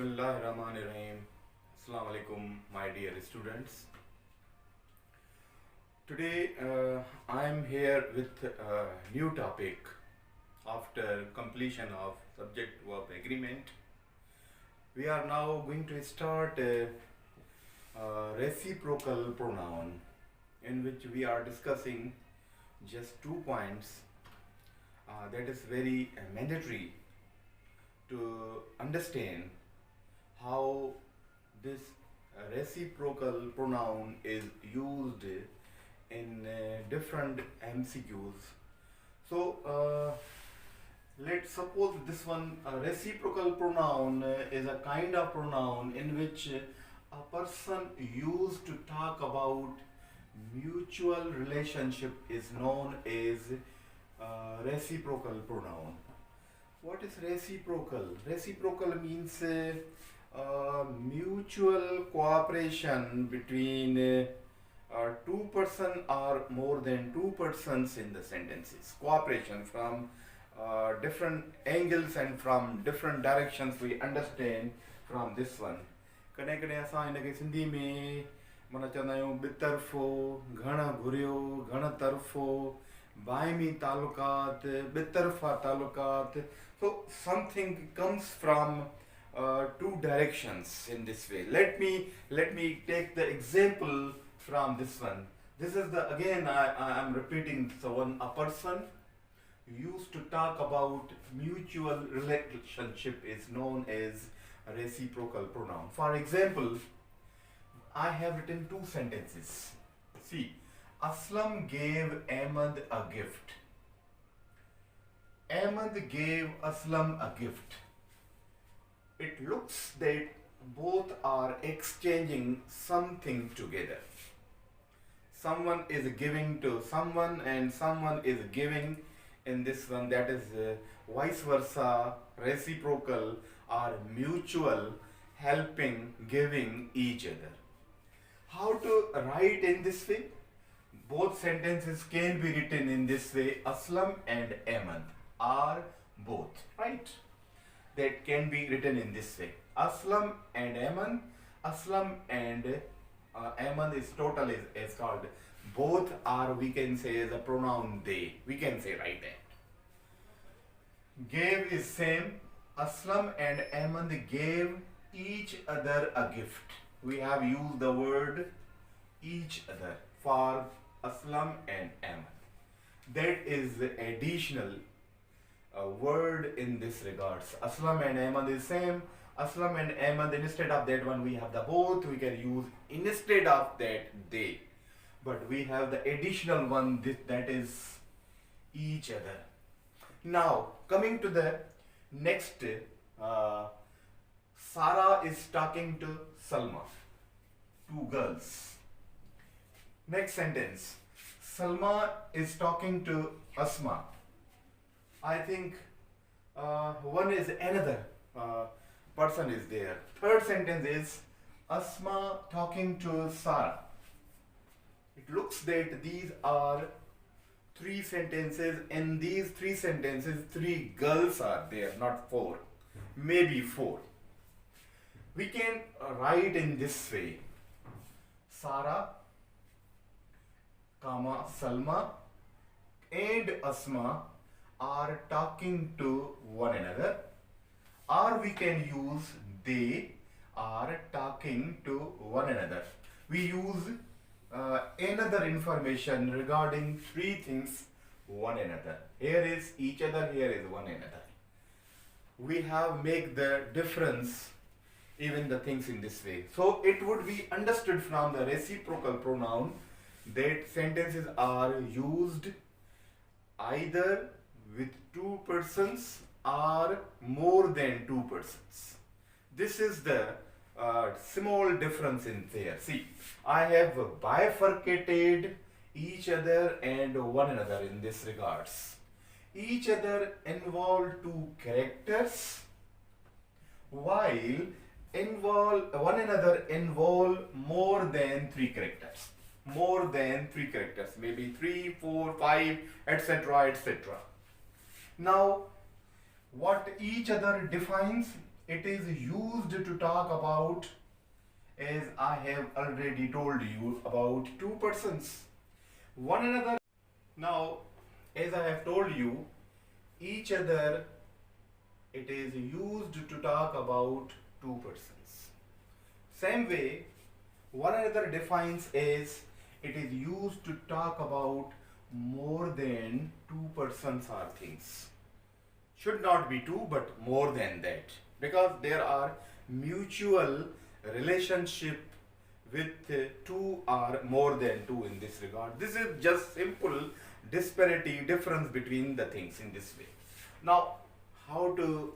Bismillahirrahmanirrahim. Assalamu alaikum, my dear students. Today I am here with a new topic after completion of subject verb agreement. We are now going to start a reciprocal pronoun in which we are discussing just 2 points that is very mandatory to understand how this reciprocal pronoun is used in different MCQs. So let's suppose this one reciprocal pronoun is a kind of pronoun in which a person used to talk about mutual relationship is known as reciprocal pronoun. What is reciprocal? Reciprocal means mutual cooperation between two persons or more than two persons in the sentences. Cooperation from different angles and from different directions we understand from this one. कॾहिं कॾहिं असां हिनखे सिंधी में माना चवंदा आहियूं ॿितर्फ़ो, घण घुरियो, घण तरफ़ो, बाइमी तालुकात, ॿितर्फ़ा तालुकात. So something comes from two directions in this way. Let me take the example from this one. This is the again I am repeating. So when a person used to talk about mutual relationship is known as a reciprocal pronoun. For example, I have written two sentences. See, Aslam gave Ahmed a gift. Ahmed gave Aslam a gift. It looks that both are exchanging something together. Someone is giving to someone and someone is giving in this one, that is vice versa, reciprocal or mutual, helping, giving each other. How to write in this way? Both sentences can be written in this way. Aslam and Ahmed are both, right? That can be written in this way. Aslam and Ahmed. Aslam and Ahmed is total is called both, or we can say as a pronoun they. We can say like that. Gave is same. Aslam and Ahmed gave each other a gift. We have used the word each other for Aslam and Ahmed. That is the additional word in this regards. Aslam and Ahmed is same. Aslam and Ahmed, instead of that one we have the both. We can use instead of that they. But we have the additional one that is each other. Now coming to the next, Sarah is talking to Salma. Two girls. Next sentence. Salma is talking to Asma. I think one is another person is there. Third sentence is Asma talking to Sarah. It looks that these are three sentences. In these three sentences, three girls are there, not four. Maybe four. We can write in this way. Sarah, comma, Salma and Asma are talking to one another, or we can use they are talking to one another. We use another information regarding three things one another. Here is each other, here is one another. We have make the difference even the things in this way. So it would be understood from the reciprocal pronoun that sentences are used either with two persons or more than two persons. This is the small difference in there. See, I have bifurcated each other and one another in this regards. Each other involve two characters, while one another involve more than three characters. More than three characters, maybe 3, 4, 5, etc., etc. Now, what each other defines? it is used to talk about, as I have already told you, about two persons, one another. Now, as I have told you, each other, it is used to talk about two persons. Same way, one another defines as it is used to talk about more than two persons or things. Should not be two, but more than that, because there are mutual relationship with two or more than two in this regard. This is just simple disparity, difference between the things in this way. Now, how to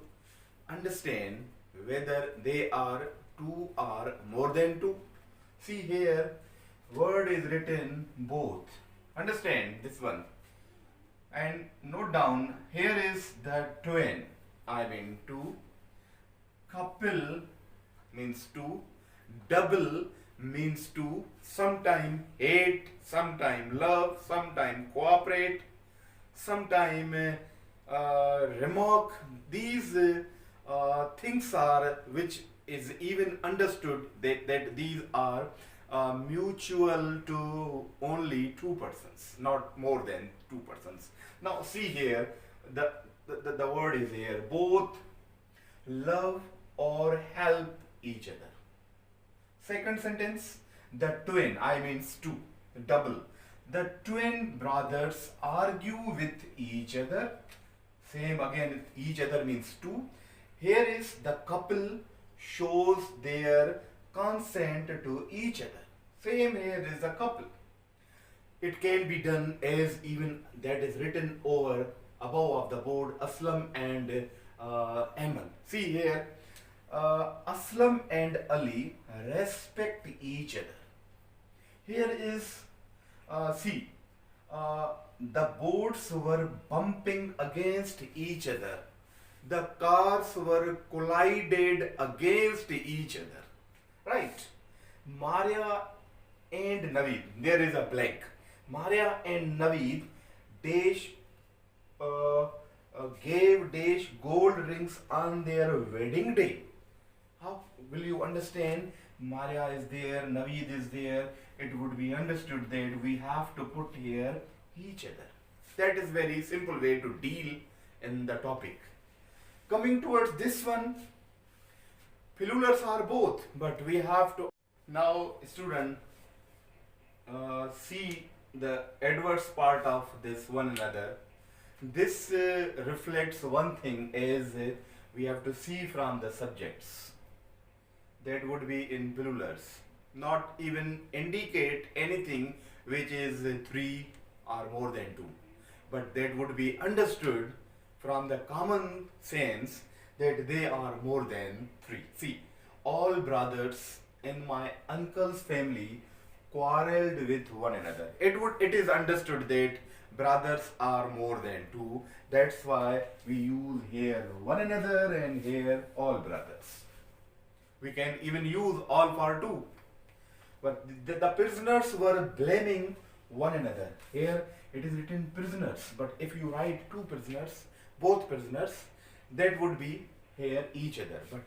understand whether they are two or more than two? See here, word is written both. Understand this one. And note down, here is the twin, I mean two. Couple means two. Double means two. Sometime hate, sometime love, sometime cooperate, sometime remark. These things are which is even understood that these are mutual to only two persons, not more than two persons. Now see here, the word is here, both love or help each other. Second sentence, the twin, I means two, double. The twin brothers argue with each other. Same again, each other means two. Here is the couple shows their consent to each other. Same here is a couple. It can be done as even that is written over above of the board, Aslam and Ahmed. See here, Aslam and Ali respect each other. Here is, see, the boats were bumping against each other. The cars were collided against each other. Right? Maria and Naveed, there is a blank. Maria and Naveed Dash gave Dash gold rings on their wedding day. How will you understand? Maria is there, Naveed is there. It would be understood that we have to put here each other. That is very simple way to deal in the topic. Coming towards this one, plurals are both, but we have to now, student, see the adverse part of this one another. This reflects one thing, as we have to see from the subjects. That would be in plurals, not even indicate anything which is three or more than two, but that would be understood from the common sense that they are more than three. See, all brothers in my uncle's family quarreled with one another. It is understood that brothers are more than two. That's why we use here one another and here all brothers. We can even use all for two. But the prisoners were blaming one another. Here it is written prisoners, but if you write two prisoners, both prisoners, that would be here each other. But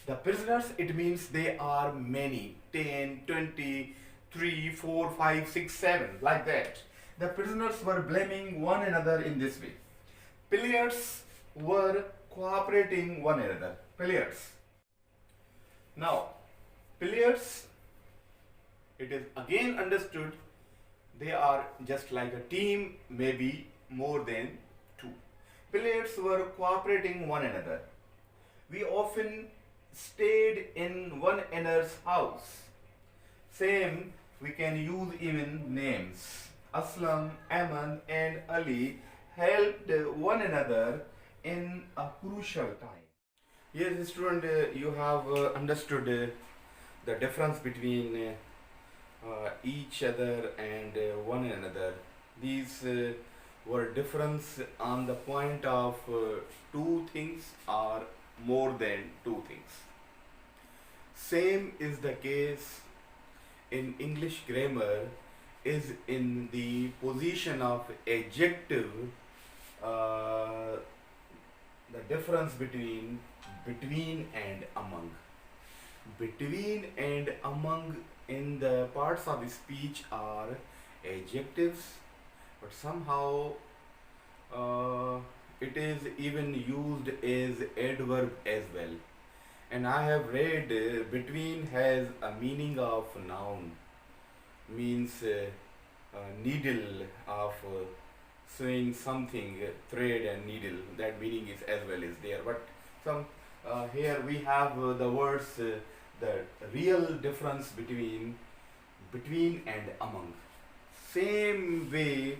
the prisoners, it means they are many, 10, 20, 3, 4, 5, 6, 7, like that. The prisoners were blaming one another in this way. Players were cooperating one another. Players. Now, players, it is again understood they are just like a team, maybe more than two. Players were cooperating one another. We often stayed in one another's house. Same, we can use even names. Aslam, Ahmed and Ali helped one another in a crucial time. Yes, student, you have understood the difference between each other and one another. These were difference on the point of two things or more than two things. Same is the case in English grammar, is in the position of adjective. The difference between and among. Between and among in the parts of speech are adjectives, but somehow it is even used as adverb as well. And I have read between has a meaning of noun, means needle of sewing something, thread and needle. That meaning is as well is there. But some here we have the words, the real difference between and among. Same way,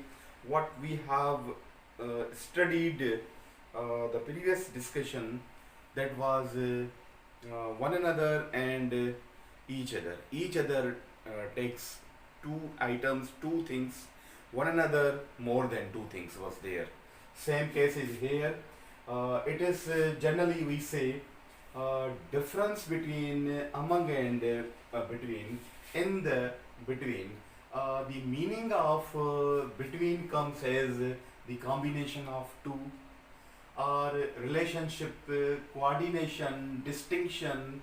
what we have studied the previous discussion, that was one another and each other. Each other takes two items, two things. One another more than two things was there. Same case is here. It is generally we say difference between among and between. In the between, the meaning of between comes as the combination of two, or relationship, coordination, distinction,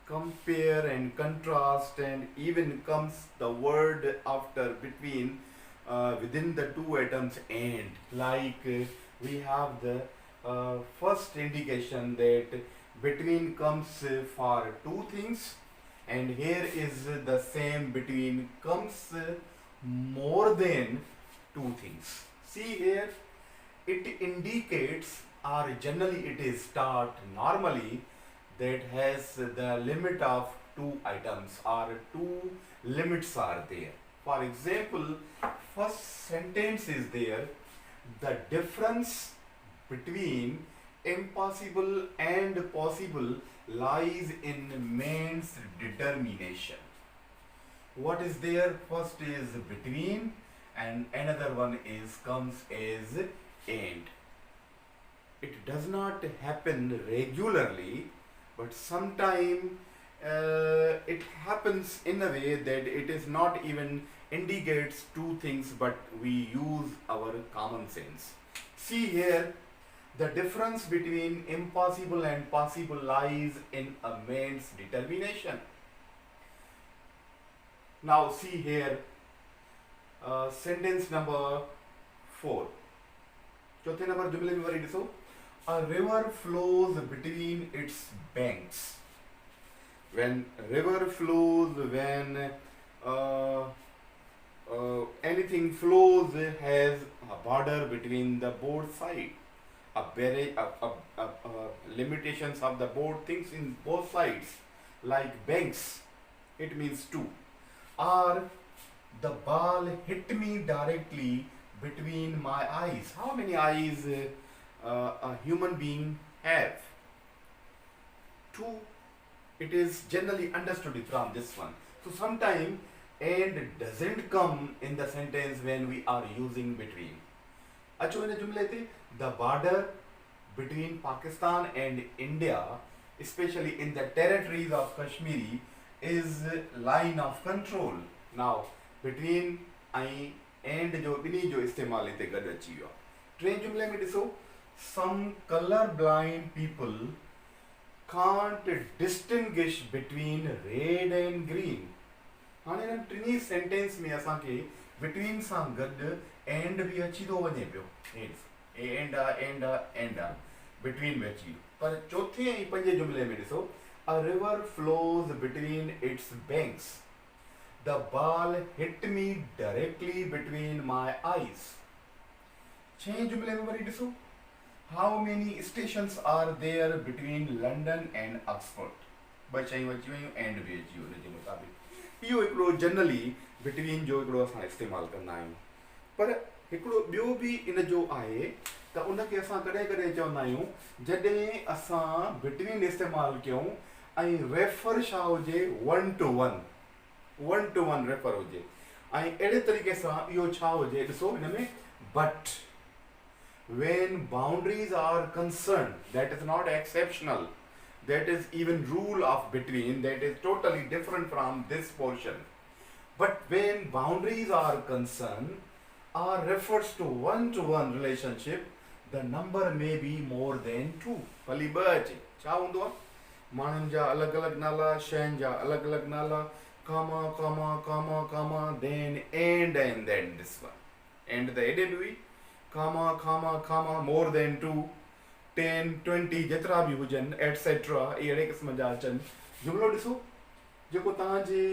compare and contrast, and even comes the word after between within the two items and. Like we have the first indication that between comes for two things, and here is the same between comes more than two things. See here, it indicates, or generally it is taught normally, that has the limit of two items, or two limits are there. For example, first sentence is there, the difference between impossible and possible lies in man's determination. What is there? First is between, and another one is comes as and. It does not happen regularly, but sometime it happens in a way that it is not even indicates two things, but we use our common sense. See here, the difference between impossible and possible lies in a man's determination. Now see here, sentence number 4. चौथे number जुमले में worry ॾिसो, a river flows between its banks. When river flows, when anything flows, has a border between the both sides, a barrier, limitations of the both things in both sides, like banks. It means two. Or the ball hit me directly between my eyes. How many eyes a human being have? Two. It is generally understood from this one. So sometime and doesn't come in the sentence when we are using between. अच्छो इन जुमले थे, the border between Pakistan and India, especially in the territories of Kashmiri, is line of control. Now between I and जो बिनी जो इस्तेमाल इते गॾु अची वियो आहे. टे जुमले में ॾिसो, some color blind people can't distinguish between red and green. हाणे हिन टिनी सेंटेंस में असांखे between सां गॾु and बि अची थो वञे पियो. and between में अची वियो. पर चौथे ऐं पंजे जुमले में ॾिसो, a river flows between its banks. The ball hit me directly between my eyes. छह जुमले में वरी ॾिसो, how many stations are there between London and Oxford? ॿ शयूं अची वयूं and बि अची वियो हुन जे मुताबिक़. इहो हिकिड़ो जनरली between जो हिकिड़ो असां इस्तेमालु कंदा आहियूं. पर हिकिड़ो ॿियो बि इन जो आहे त उनखे असां कॾहिं कॾहिं चवंदा आहियूं, जॾहिं असां between इस्तेमालु कयूं ऐं रेफर छा हुजे, one to one रेफर हुजे, ऐं अहिड़े तरीक़े सां इहो छा हुजे, ॾिसो हिन में but. When boundaries are concerned, that is not exceptional. That is even rule of between, that is totally different from this portion. But when boundaries are concerned or refers to one relationship, the number may be more than 2. भली ॿ अचे छा हूंदो आहे माण्हुनि जा अलॻि अलॻि नाला शयुनि जा अलॻि अलॻि नाला comma comma comma comma then and then this one and the headed हुई comma comma comma more than 2 10 20 जेतिरा बि हुजनि एटसेट्रा अहिड़े क़िस्म जा अचनि जुमिलो ॾिसो जेको तव्हांजे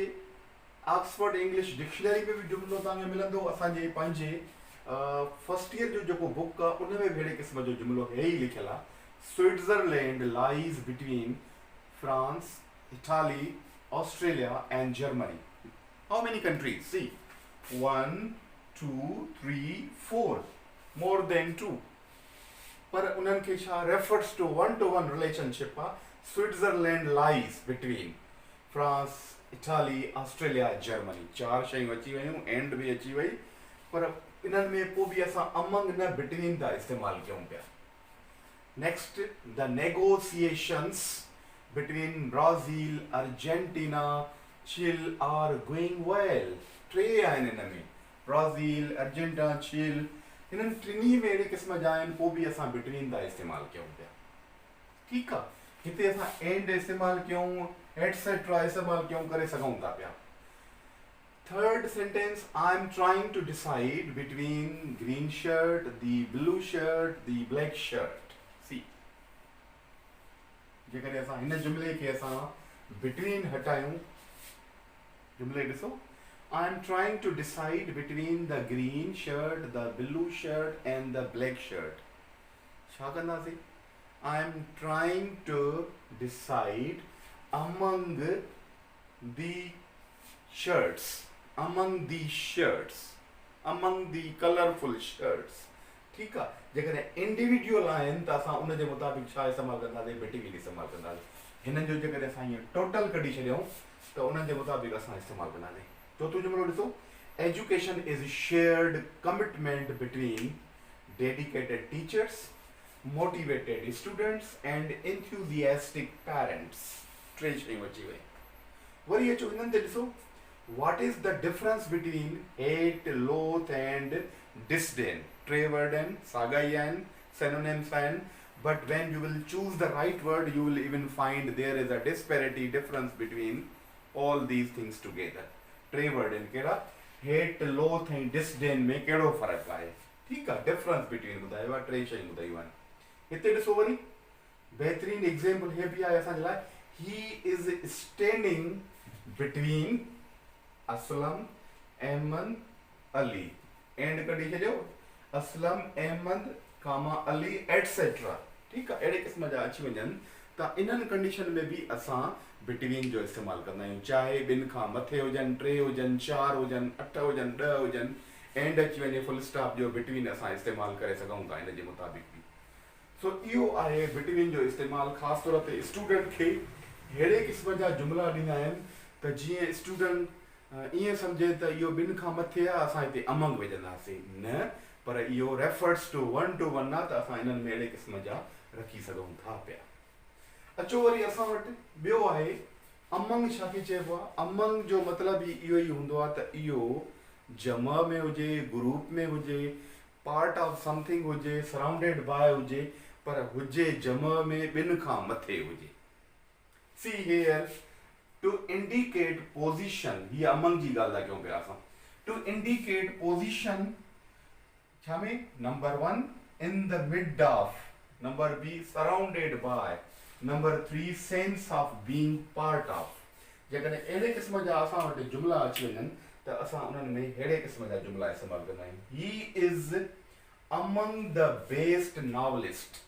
ऑक्सफोर्ड इंग्लिश डिक्शनरी में भी जुमिलो तव्हांखे मिलंदो असांजे पंहिंजे फर्स्ट ईयर जो जेको बुक आहे उन में बि अहिड़े क़िस्म जो जुमिलो हे ई लिखियलु आहे Switzerland lies between France Italy Australia and Germany how many countries C 1 2 3 4 more than 2 पर उन्हनि खे छा रेफर्स टू वन रिलेशनशिप आहे Switzerland lies between France Italy Australia Germany 4 शयूं अची वयूं एंड भी अची वई पर इन्हनि में पोइ बि असां अमंग न बिटवीन था इस्तेमालु कयूं पिया next the negotiations between Brazil Argentina Chile are going well 3 आहिनि हिन में ब्राज़ील अर्जेंटीना चिल हिननि टिनी में अहिड़े क़िस्म जा आहिनि पोइ बि असां बिटवीन था इस्तेमालु कयूं पिया ठीकु आहे हिते असां एंड इस्तेमालु कयूं एटसेट्रा इस्तेमालु कयूं करे सघूं था पिया Third sentence, I'm trying to decide between green shirt, the blue shirt, the black shirt. See. जेकॾहिं असां हिन जुमिले खे असां between हटायूं जुमिले ॾिसो I'm trying to decide between the green shirt, the blue shirt and the black shirt. छा कंदासीं I'm trying to decide among the shirts. Among the shirts, among the colorful shirts. ठीक है जेकॾहिं इंडिविजुअल आहिनि त असां उन जे मुताबिक़ छा इस्तेमालु कंदासीं बिटवीन इस्तेमालु कंदासीं हिननि जो जेकॾहिं असां हीअं टोटल कढी छॾियूं त उन्हनि जे मुताबिक़ असां इस्तेमालु कंदासीं चोथों जुमिलो ॾिसो education is shared commitment between dedicated teachers motivated students and enthusiastic parents 3 शयूं अची वई वरी अचो हिननि ते ॾिसो What is the difference between hate, loath and disdain? 3 word and sagai and synonyms and but when you will choose the right word you will even find there is a disparity difference between all these things together. 3 word and keda hate, loath and disdain में केड़ो फर्क आहे ठीक आहे difference between ॿुधायो आहे 3 शयूं ॿुधायूं आहिनि हिते ॾिसो वरी बेहतरीन एग्जांपल हे बि आहे असांजे लाइ he is standing between Aslam Ahmed Ali and कढी छॾियो असलम अहमद कामा अली एटसेट्रा ठीकु आहे अहिड़े क़िस्म जा अची वञनि त इन्हनि कंडीशन में बि असां बिटवीन जो इस्तेमालु कंदा आहियूं चाहे ॿिनि खां मथे हुजनि 3 हुजनि 4 हुजनि 8 हुजनि 10 हुजनि एंड अची वञे फुल स्टॉप जो बिटवीन असां इस्तेमालु करे सघूं था इन जे मुताबिक़ बि सो इहो आहे बिटवीन जो इस्तेमालु ख़ासि तौर ते स्टूडेंट खे अहिड़े क़िस्म जा जुमिला ॾींदा आहिनि त जीअं स्टूडेंट ईअं सम्झे त इहो ॿिनि खां मथे आहे असां हिते अमंग विझंदासीं न पर इहो रेफर्स टू वन आहे त असां इन्हनि में अहिड़े क़िस्म जा रखी सघूं था पिया अचो वरी असां वटि ॿियो आहे अमंग छा खे चइबो आहे अमंग जो मतिलबु इहो ई हूंदो आहे त इहो जमा में हुजे ग्रुप में हुजे पार्ट ऑफ समथिंग हुजे सराउंडेड बाय हुजे पर हुजे जमा में ॿिनि खां मथे हुजे see here to indicate position ये अमंग जी ॻाल्हि था कयूं पिया असां to indicate position छा में number 1 in the mid of number B surrounded by number 3 sense of being part of जेकॾहिं अहिड़े क़िस्म जा असां वटि जुमिला अची वञनि त असां उन्हनि में अहिड़े क़िस्म जा जुमिला इस्तेमालु कंदा आहियूं he is among the best novelist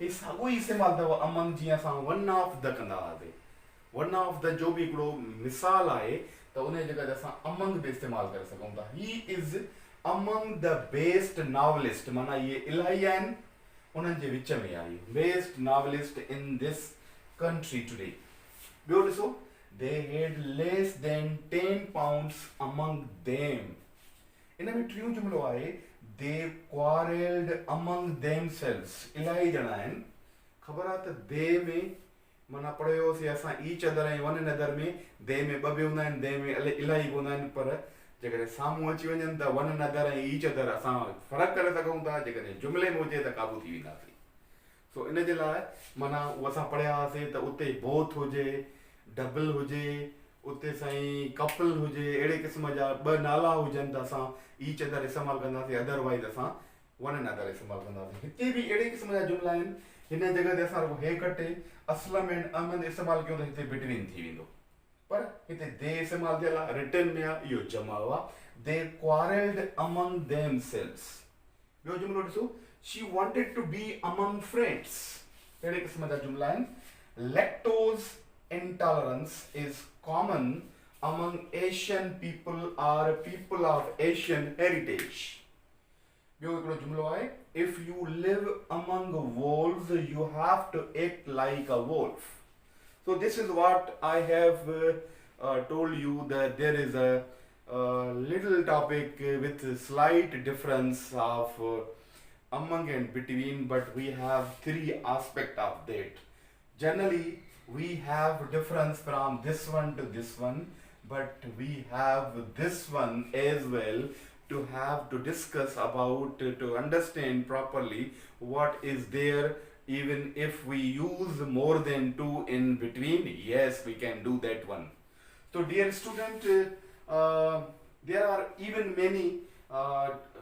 ही साॻियो ई इस्तेमालु अथव अमंग जीअं असां one of the कंदा हुआसीं वन ऑफ द जो बि हिकिड़ो मिसाल आहे त उन जी जॻह ते असां अमंग बि इस्तेमालु करे सघूं था he is among the best novelist माना इहे इलाही आहिनि उन्हनि जे विच में आहे best novelist in this country today ॿियो ॾिसो they had less than 10 pounds among them इन में टियों जुमिलो आहे दे quarreled among themselves इलाही ॼणा आहिनि ख़बर आहे त दे में माना पढ़ियोसीं असां ईच अदर ऐं वन अदर में दे में ॿ बि हूंदा आहिनि दे में इलाही हूंदा आहिनि पर जेकॾहिं साम्हूं अची वञनि त वन अनदर ऐं ईच अदर असां फ़र्क़ु करे सघूं था, जेकॾहिं जुमिले में हुजे त क़ाबू थी वेंदासीं। सो इन जे लाइ माना उहो असां पढ़िया हुआसीं त उते बोथ हुजे, डबल हुजे, उते साईं कपल हुजे, अहिड़े क़िस्म जा ॿ नाला हुजनि त असां ईच अदर इस्तेमालु कंदासीं, अदरवाइज़ असां वन अनदर इस्तेमालु कंदासीं। हिते बि अहिड़े क़िस्म जा जुमिला आहिनि, हिन जॻह ते असां रुॻो हे कटे असलम एंड अमन इस्तेमालु कयूं त हिते बिटवीन थी वेंदो, पर हिते दे इस्तेमालु थियल आहे, रिटन में आहे इहो जमा हुआ, दे quarreled among themselves। ॿियो जुमिलो ॾिसो, she wanted to be among friends। अहिड़े क़िस्म जा जुमिला आहिनि। lactose intolerance is common among Asian people or people of Asian heritage। ॿियो हिकिड़ो जुमिलो आहे, if you live among wolves you have to act like a wolf। So this is what I have told you, that there is a little topic with a slight difference of among and between, but we have three aspects of that. Generally we have difference from this one to this one, but we have this one as well to have to discuss about, to understand properly what is there. Even if we use more than two in between, yes, we can do that one. So dear student, there are even many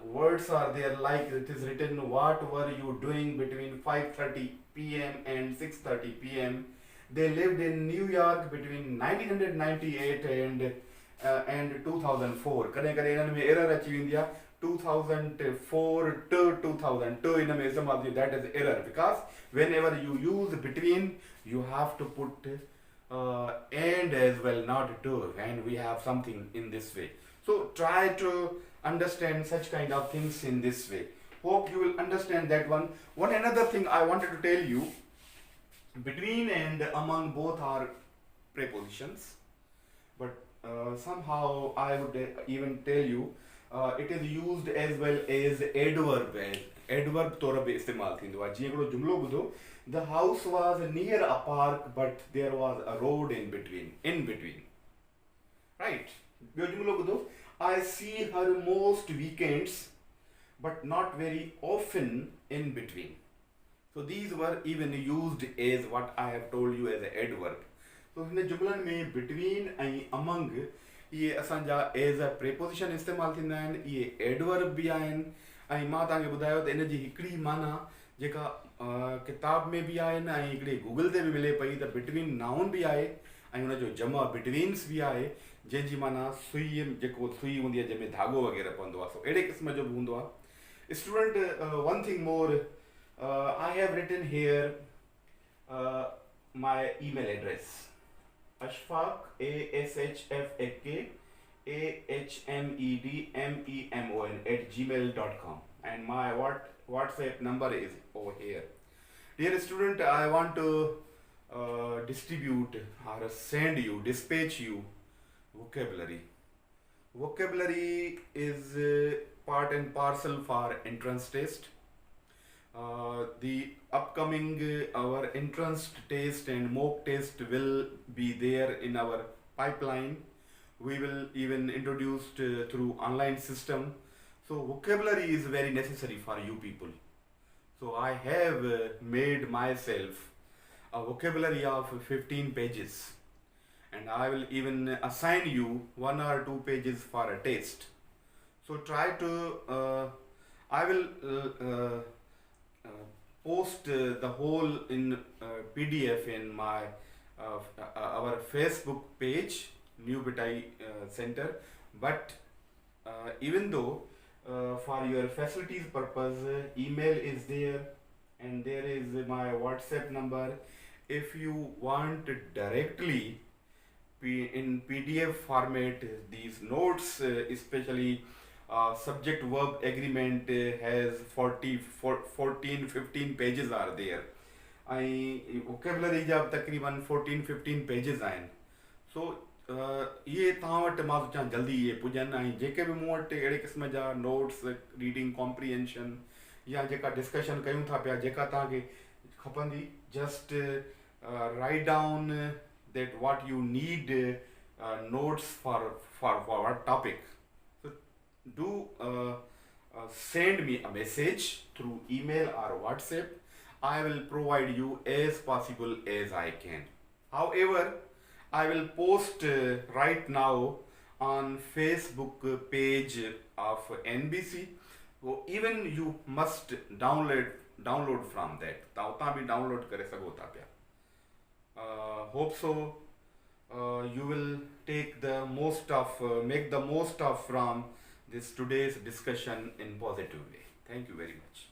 words are there, like it is written, what were you doing between 5:30 p.m. and 6:30 p.m. They lived in New York between 1998 and 2004। कॾहिं कॾहिं इन्हनि में error अची वेंदी आहे, 2004 to 2002 इन में इस्तेमालु थी, that is error, because whenever you use between you have to put and as well, not to, and we have something in this way. So try to understand such kind of things in this way. Hope you will understand that one. One another thing I wanted to tell you, between and among both are prepositions, but somehow I would even tell you it is used as well as adverb। adverb तौर पे इस्तेमालु थींदो आहे। जीअं हिकिड़ो जुमिलो ॿुधो, the house was near a park but there was a road in between, right? ॿियो जुमिलो ॿुधो, I see her most weekends but not very often in between। So these were even used as what I have told you as an adverb। So हिन जुमिलनि में between ऐं among इहे असांजा as a preposition इस्तेमालु थींदा आहिनि, इहे adverb बि आहिनि। ऐं मां तव्हांखे ॿुधायो त इन जी हिकिड़ी माना जेका किताब में बि आहे न, ऐं हिकिड़ी गूगल ते बि मिले पई, त बिटवीन नाउन बि आहे ऐं हुनजो जमा बिटवीन्स बि आहे, जंहिंजी माना सुई, जेको सुई हूंदी आहे जंहिंमें धाॻो वग़ैरह पवंदो आहे, सो अहिड़े क़िस्म जो बि हूंदो आहे। Student, one thing more, I have written here my email address, Ashfaque, ASHFAK AHMEDMEMON @gmail.com, and my WhatsApp number is over here. Dear student, I want to distribute or dispatch you vocabulary. Vocabulary is part and parcel for entrance test. The upcoming our entrance test and mock test will be there in our pipeline. We will even introduce through online system. So vocabulary is very necessary for you people. So I have made myself a vocabulary of 15 pages, and I will even assign you 1 or 2 pages for a test. So try to I will post the whole in PDF in my our Facebook page, New Bitai Center. But even though for your facilities purpose, email is there and there is my WhatsApp number. If you want directly in PDF format these notes, especially subject verb agreement has 14-15 pages are there, ऐं vocabulary जा तक़रीबन 14-15 pages आहिनि। सो इहे तव्हां वटि मां सोचां जल्दी इहे पुॼनि, ऐं जेके बि मूं वटि अहिड़े क़िस्म जा नोट्स, रीडिंग कॉम्प्रीहेंशन या जेका डिस्कशन कयूं था पिया, जेका तव्हांखे खपंदी, just write down that what you need notes for what topic, do send me a message through email or WhatsApp. I will provide you as possible as I can. However, I will post right now on Facebook page of NBC. वो even you must download from that. ताउता भी download करे सको ता प्या. Hope so. You will take the most of make the most of from this today's discussion in positive way. Thank you very much.